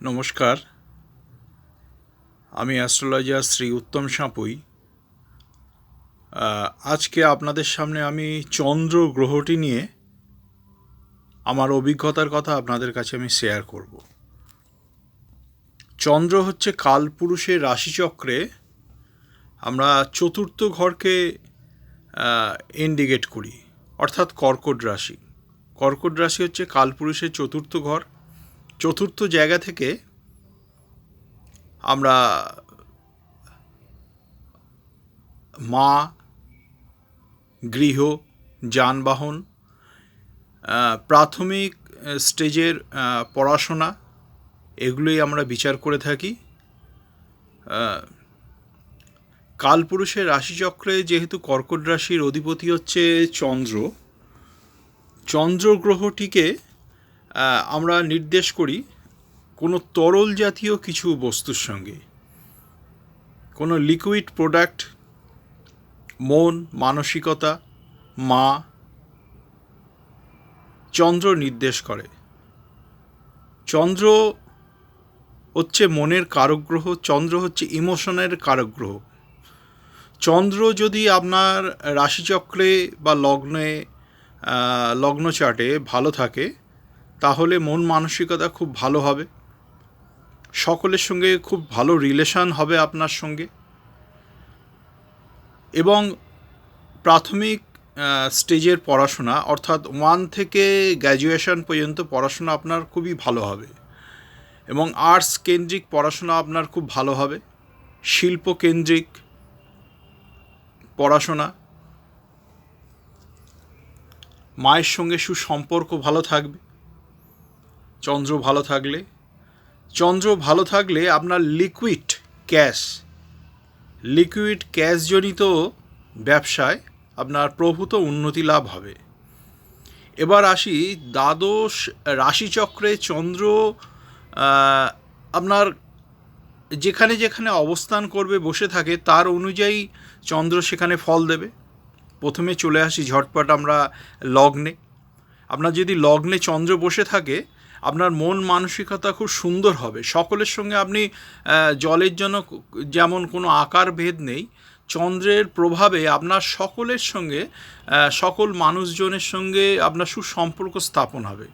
নমস্কার, আমি অ্যাস্ট্রোলজার শ্রী উত্তম সাঁপুই। আজকে আপনাদের সামনে আমি চন্দ্র গ্রহটি নিয়ে আমার অভিজ্ঞতার কথা আপনাদের কাছে আমি শেয়ার করব। চন্দ্র হচ্ছে কালপুরুষের রাশিচক্রে আমরা চতুর্থ ঘরকে ইন্ডিকেট করি, অর্থাৎ কর্কট রাশি। কর্কট রাশি হচ্ছে কালপুরুষের চতুর্থ ঘর। চতুর্থ জায়গা থেকে আমরা মা, গৃহ, যানবাহন, প্রাথমিক স্টেজের পড়াশোনা, এগুলোই আমরা বিচার করে থাকি। কালপুরুষের রাশিচক্রে যেহেতু কর্কট রাশির অধিপতি হচ্ছে চন্দ্র, চন্দ্র গ্রহটিকে আমরা নির্দেশ করি কোনো তরল জাতীয় কিছু বস্তুর সঙ্গে, কোনো লিকুইড প্রোডাক্ট, মন, মানসিকতা, মা, চন্দ্র নির্দেশ করে। চন্দ্র হচ্ছে মনের কারক গ্রহ, চন্দ্র হচ্ছে ইমোশনের কারক গ্রহ। চন্দ্র যদি আপনার রাশিচক্রে বা লগ্ন চার্টে ভালো থাকে, তাহলে মন মানসিকতা খুব ভালো হবে, সকলের সঙ্গে খুব ভালো রিলেশন হবে আপনার সঙ্গে, এবং প্রাথমিক স্টেজের পড়াশোনা অর্থাৎ 1 থেকে গ্র্যাজুয়েশন পর্যন্ত পড়াশোনা আপনার খুবই ভালো হবে, এবং আর্টস কেন্দ্রিক পড়াশোনা আপনার খুব ভালো হবে, শিল্প কেন্দ্রিক পড়াশোনা, মায়ের সঙ্গে সুসম্পর্ক ভালো থাকবে চন্দ্র ভালো থাকলে। চন্দ্র ভালো থাকলে আপনার লিকুইড ক্যাশজনিত ব্যবসায় আপনার প্রভূত উন্নতি লাভ হবে। এবার আসি দ্বাদশ রাশিচক্রে চন্দ্র আপনার যেখানে যেখানে অবস্থান করবে, বসে থাকে, তার অনুযায়ী চন্দ্র সেখানে ফল দেবে। প্রথমে চলে আসি ঝটপট আমরা লগ্নে। আপনার যদি লগ্নে চন্দ্র বসে থাকে, আপনার মন মানসিকতা খুব সুন্দর হবে, সকলের সঙ্গে আপনি জলের জন্য যেমন কোনো আকার ভেদ নেই, চন্দ্রের প্রভাবে আপনার সকলের সঙ্গে, সকল মানুষজনের সঙ্গে আপনার সুসম্পর্ক স্থাপন হবে,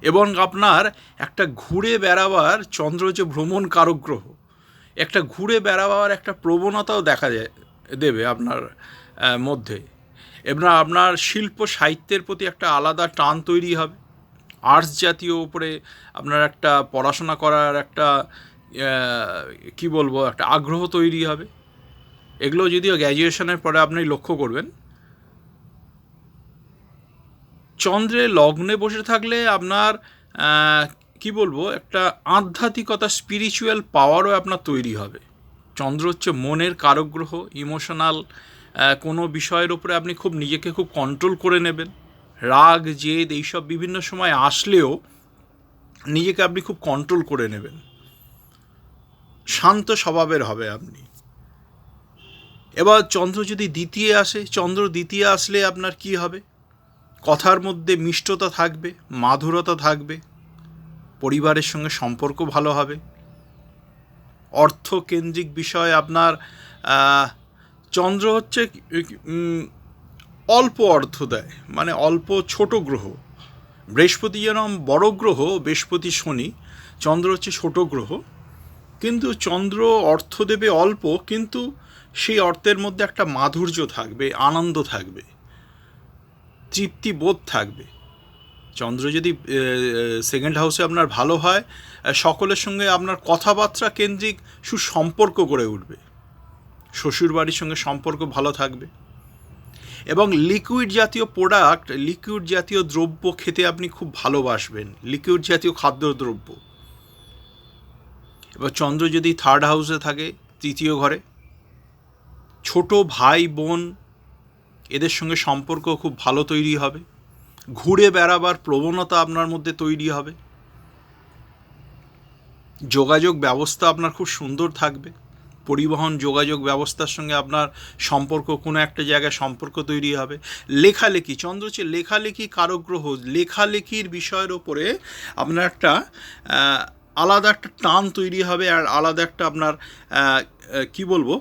এবং আপনার একটা ঘুরে বেড়াবার, চন্দ্র যে ভ্রমণ কারক গ্রহ, একটা ঘুরে বেড়াবার একটা প্রবণতাও দেখা দেবে আপনার মধ্যে। এবং আপনার শিল্প সাহিত্যের প্রতি একটা আলাদা টান তৈরি হবে, আর্টস জাতীয় উপরে আপনার একটা পড়াশোনা করার একটা একটা আগ্রহ তৈরি হবে। এগুলো যদিও গ্র্যাজুয়েশনের পরে আপনি লক্ষ্য করবেন। চন্দ্রে লগ্নে বসে থাকলে আপনার একটা আধ্যাত্মিকতা, স্পিরিচুয়াল পাওয়ারও আপনার তৈরি হবে। চন্দ্র হচ্ছে মনের কারক গ্রহ, ইমোশনাল কোনো বিষয়ের উপরে আপনি নিজেকে খুব কন্ট্রোল করে নেবেন। রাগ, জেদ এইসব বিভিন্ন সময় আসলেও নিজেকে আপনি খুব কন্ট্রোল করে নেবেন, শান্ত স্বভাবের হবে আপনি। এবার চন্দ্র যদি দ্বিতীয় আসলে আপনার কি হবে? কথার মধ্যে মিষ্টতা থাকবে, মাধুরতা থাকবে, পরিবারের সঙ্গে সম্পর্ক ভালো হবে, অর্থকেন্দ্রিক বিষয় আপনার চন্দ্র হচ্ছে অল্প অর্থ দেয়, মানে অল্প ছোট গ্রহ। বৃহস্পতি যেরকম বড় গ্রহ, বৃহস্পতি শনি, চন্দ্র হচ্ছে ছোট গ্রহ, কিন্তু চন্দ্র অর্থ দেবে অল্প, কিন্তু সেই অর্থের মধ্যে একটা মাধুর্য থাকবে, আনন্দ থাকবে, তৃপ্তিবোধ থাকবে। চন্দ্র যদি সেকেন্ড হাউসে আপনার ভালো হয়, সকলের সঙ্গে আপনার কথাবার্তা কেন্দ্রিক সুসম্পর্ক গড়ে উঠবে, শ্বশুরবাড়ির সঙ্গে সম্পর্ক ভালো থাকবে, এবং লিকুইড জাতীয় প্রোডাক্ট, লিকুইড জাতীয় দ্রব্য খেতে আপনি খুব ভালোবাসবেন, লিকুইড জাতীয় খাদ্যদ্রব্য। এবার চন্দ্র যদি থার্ড হাউসে থাকে, তৃতীয় ঘরে, ছোট ভাই বোন এদের সঙ্গে সম্পর্ক খুব ভালো তৈরি হবে, ঘুরে বেড়াবার প্রবণতা আপনার মধ্যে তৈরি হবে, যোগাযোগ ব্যবস্থা আপনার খুব সুন্দর থাকবে, পরিবহন যোগাযোগ ব্যবস্থার সঙ্গে আপনার সম্পর্ক, কোনো একটা জায়গায় সম্পর্ক তৈরি হবে। লেখালেখি, চন্দ্র হচ্ছে লেখালেখি কারক গ্রহ। লেখালেখির বিষয়ের ওপরে আপনার একটা আলাদা একটা টান তৈরি হবে, আর আলাদা একটা আপনার কি বলবো,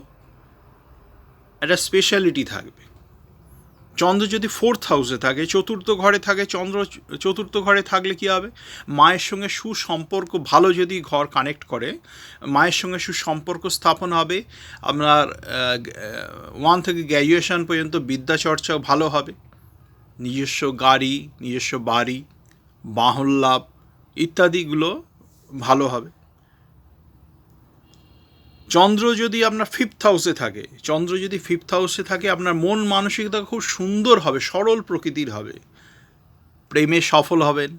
একটা স্পেশালিটি থাকবে। চন্দ্র যদি 4th হাউসে থাকে, চতুর্থ ঘরে থাকে, চন্দ্র চতুর্থ ঘরে থাকলে কী হবে, মায়ের সঙ্গে সুসম্পর্ক, ভালো যদি ঘর কানেক্ট করে মায়ের সঙ্গে সুসম্পর্ক স্থাপন হবে। আপনার 1 থেকে গ্র্যাজুয়েশন পর্যন্ত বিদ্যাচর্চাও ভালো হবে। নিজস্ব গাড়ি, নিজস্ব বাড়ি, বাহন লাভ ইত্যাদিগুলো ভালো হবে। চন্দ্র যদি আপনার 5th হাউসে থাকে, চন্দ্র যদি 5th হাউসে থাকে, আপনার মন মানসিকতা খুব সুন্দর হবে, সরল প্রকৃতির হবে, প্রেমে সফল হবেন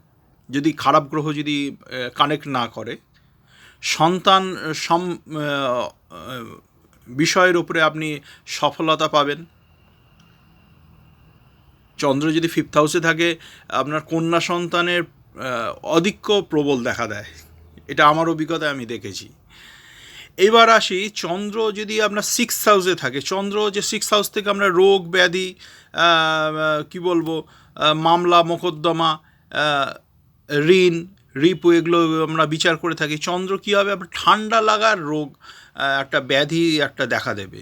যদি খারাপ গ্রহ যদি কানেক্ট না করে। সন্তান বিষয়ের উপরে আপনি সফলতা পাবেন। চন্দ্র যদি 5th হাউসে থাকে, আপনার কন্যা সন্তানের আধিক্য প্রবল দেখা দেয়, এটা আমার অভিজ্ঞতায় আমি দেখেছি। এবার আসি, চন্দ্র যদি আপনার 6th হাউসে থাকে, চন্দ্র যে 6th হাউস থেকে আমরা রোগ ব্যাধি, কি বলবো, মামলা মোকদ্দমা, ঋণ রিপু, এগুলো আমরা বিচার করে থাকি। চন্দ্র কী হবে, আপনার ঠান্ডা লাগার রোগ, একটা ব্যাধি একটা দেখা দেবে,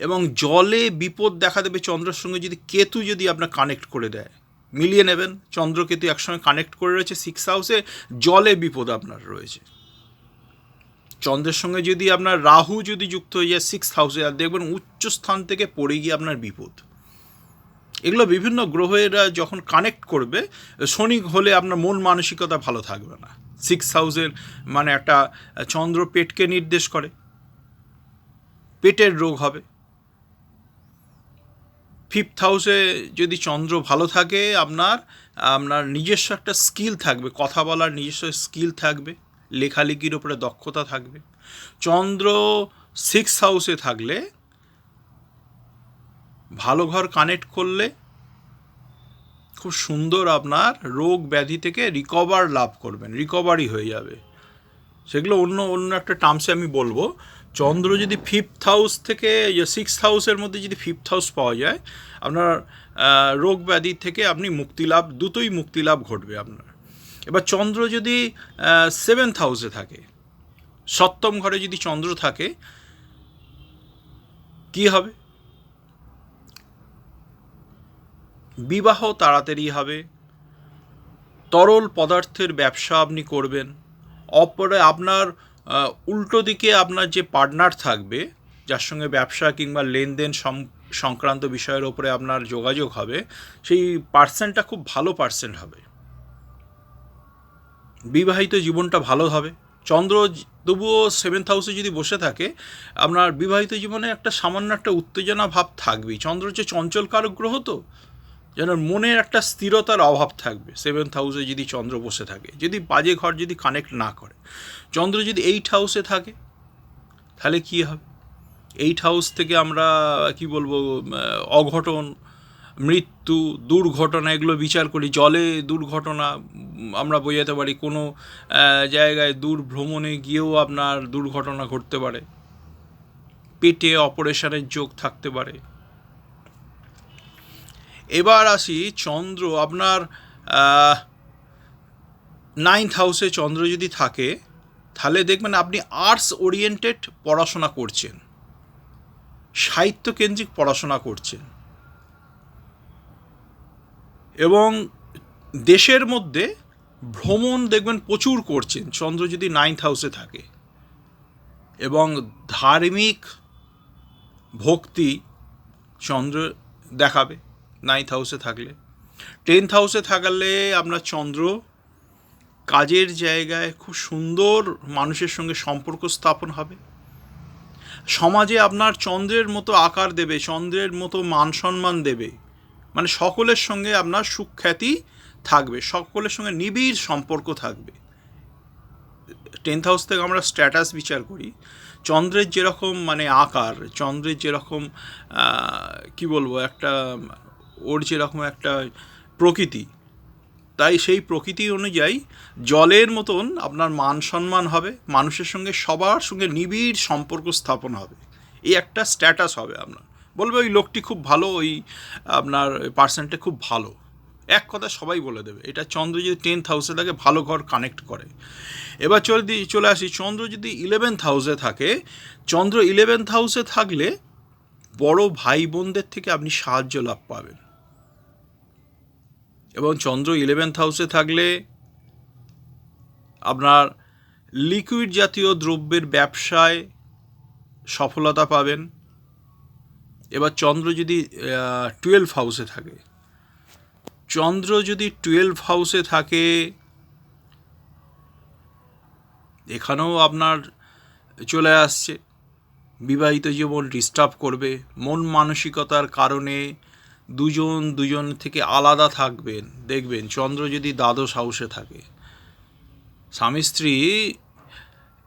এবং জলে বিপদ দেখা দেবে। চন্দ্রের সঙ্গে যদি কেতু যদি আপনার কানেক্ট করে দেয়, মিলিয়ে নেবেন, চন্দ্র কেতু একসঙ্গে কানেক্ট করে রয়েছে 6th হাউসে, জলে বিপদ আপনার রয়েছে। চন্দ্রের সঙ্গে যদি আপনার রাহু যদি যুক্ত হয়ে যায় 6th হাউসে, আর দেখবেন উচ্চ স্থান থেকে পড়ে গিয়ে আপনার বিপদ। এগুলো বিভিন্ন গ্রহেরা যখন কানেক্ট করবে, শনি হলে আপনার মন মানসিকতা ভালো থাকবে না। 6th হাউসের মানে একটা চন্দ্র পেটকে নির্দেশ করে, পেটের রোগ হবে। 5th হাউসে যদি চন্দ্র ভালো থাকে, আপনার নিজস্ব একটা স্কিল থাকবে, কথা বলার নিজস্ব স্কিল থাকবে, লেখালেখির উপরে দক্ষতা থাকবে। চন্দ্র 6th হাউসে থাকলে, ভালো ঘর কানেক্ট করলে খুব সুন্দর আপনার রোগ ব্যাধি থেকে লাভ করবেন, রিকভারি হয়ে যাবে। সেগুলো অন্য একটা টার্মসে আমি বলবো। চন্দ্র যদি 5th হাউস থেকে 6th হাউসের মধ্যে যদি 5th হাউস পাওয়া যায়, আপনার রোগ ব্যাধি থেকে আপনি মুক্তিলাভ, দুটোই মুক্তিলাভ ঘটবে আপনার। এবার চন্দ্র যদি 7th হাউসে থাকে, 7ম ঘরে যদি চন্দ্র থাকে, কি হবে, বিবাহ তাড়াতাড়ি হবে, তরল পদার্থের ব্যবসা আপনি করবেন। অপরে আপনার উল্টো দিকে আপনার যে পার্টনার থাকবে, যার সঙ্গে ব্যবসা কিংবা লেনদেন সংক্রান্ত বিষয়ের ওপরে আপনার যোগাযোগ হবে, সেই পার্সেন্টটা খুব ভালো পার্সেন্ট হবে। বিবাহিত জীবনটা ভালো হবে। চন্দ্র তবুও 7th হাউসে যদি বসে থাকে, আপনার বিবাহিত জীবনে একটা সামান্য একটা উত্তেজনা ভাব থাকবেই। চন্দ্র হচ্ছে চঞ্চল কারক গ্রহ, তো যেন মনের একটা স্থিরতার অভাব থাকবে 7th হাউসে যদি চন্দ্র বসে থাকে, যদি বাজে ঘর যদি কানেক্ট না করে। চন্দ্র যদি 8th হাউসে থাকে, তাহলে কী হবে, 8th হাউস থেকে আমরা কি বলবো, অঘটন, মৃত্যু, দুর্ঘটনা, এগুলো বিচার করি। জলে দুর্ঘটনা আমরা বোঝাতে পারি, কোনো জায়গায় দূর ভ্রমণে গিয়েও আপনার দুর্ঘটনা ঘটতে পারে, পেটে অপারেশনের যোগ থাকতে পারে। এবার আসি, চন্দ্র আপনার 9th হাউসে চন্দ্র যদি থাকে, তাহলে দেখবেন আপনি আর্টস ওরিয়েন্টেড পড়াশোনা করছেন, সাহিত্যকেন্দ্রিক পড়াশোনা করছেন, এবং দেশের মধ্যে ভ্রমণ দেখবেন প্রচুর করছেন চন্দ্র যদি 9th হাউসে থাকে। এবং ধার্মিক ভক্তি চন্দ্র দেখাবে 9th হাউসে থাকলে। 10th হাউসে থাকলে আপনার চন্দ্র কাজের জায়গায় খুব সুন্দর মানুষের সঙ্গে সম্পর্ক স্থাপন হবে, সমাজে আপনার চন্দ্রের মতো আকার দেবে, চন্দ্রের মতো মান সম্মান দেবে, মানে সকলের সঙ্গে আপনার সুখ্যাতি থাকবে, সকলের সঙ্গে নিবিড় সম্পর্ক থাকবে। 10th হাউস থেকে আমরা স্ট্যাটাস বিচার করি। চন্দ্রের যেরকম মানে আকার, চন্দ্রের যেরকম কি বলবো, একটা ওর যেরকম একটা প্রকৃতি, তাই সেই প্রকৃতি অনুযায়ী জলের মতন আপনার মান সম্মান হবে, মানুষের সঙ্গে সবার সঙ্গে নিবিড় সম্পর্ক স্থাপন হবে। এই একটা স্ট্যাটাস হবে আপনার, বলবে ওই লোকটি খুব ভালো, ওই আপনার পার্সনটা খুব ভালো, এক কথা সবাই বলে দেবে। এটা চন্দ্র যদি 10th হাউসে থাকে, ভালো ঘর কানেক্ট করে। এবার চলে আসি, চন্দ্র যদি 11th হাউসে থাকে, চন্দ্র 11th হাউসে থাকলে বড় ভাই বোনদের থেকে আপনি সাহায্য লাভ পাবেন। এবং চন্দ্র 11th হাউসে থাকলে আপনার লিকুইড জাতীয় দ্রব্যের ব্যবসায় সফলতা পাবেন। এবার চন্দ্র যদি 12 হাউসে থাকে, চন্দ্র যদি 12 হাউসে থাকে, এখানেও আপনার চলে আসছে বিবাহিত জীবন ডিস্টার্ব করবে, মন মানসিকতার কারণে দুজন থেকে আলাদা থাকবেন। দেখবেন চন্দ্র যদি 12 হাউসে থাকে, স্বামী স্ত্রী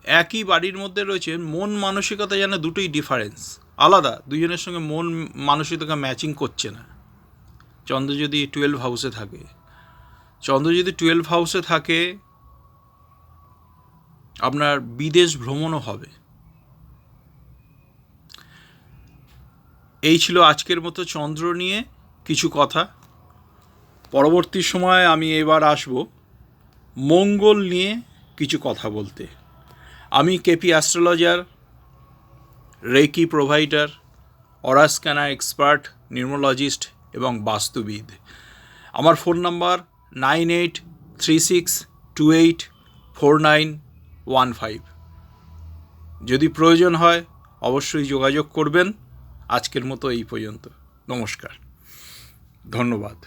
একই বাড়ির মধ্যে রয়েছে, মন মানসিকতা যেন দুটোই ডিফারেন্স, আলাদা, দুজনের সঙ্গে মন মানসিকতা ম্যাচিং করছে না। চন্দ্র যদি 12 হাউসে থাকে, চন্দ্র যদি 12 হাউসে থাকে, আপনার বিদেশ ভ্রমণও হবে। এই ছিল আজকের মতো চন্দ্র নিয়ে কিছু কথা। পরবর্তী সময়ে আমি এবার আসব মঙ্গল নিয়ে কিছু কথা বলতে। আমি কেপি অ্যাস্ট্রোলজার, রেকি প্রোভাইডার, অরাস্কানা এক্সপার্ট, নিউমোলজিস্ট এবং বাস্তুবিদ। আমার ফোন নাম্বার 9836284915। যদি প্রয়োজন হয় অবশ্যই যোগাযোগ করবেন। আজকের মতো এই পর্যন্ত। নমস্কার, ধন্যবাদ।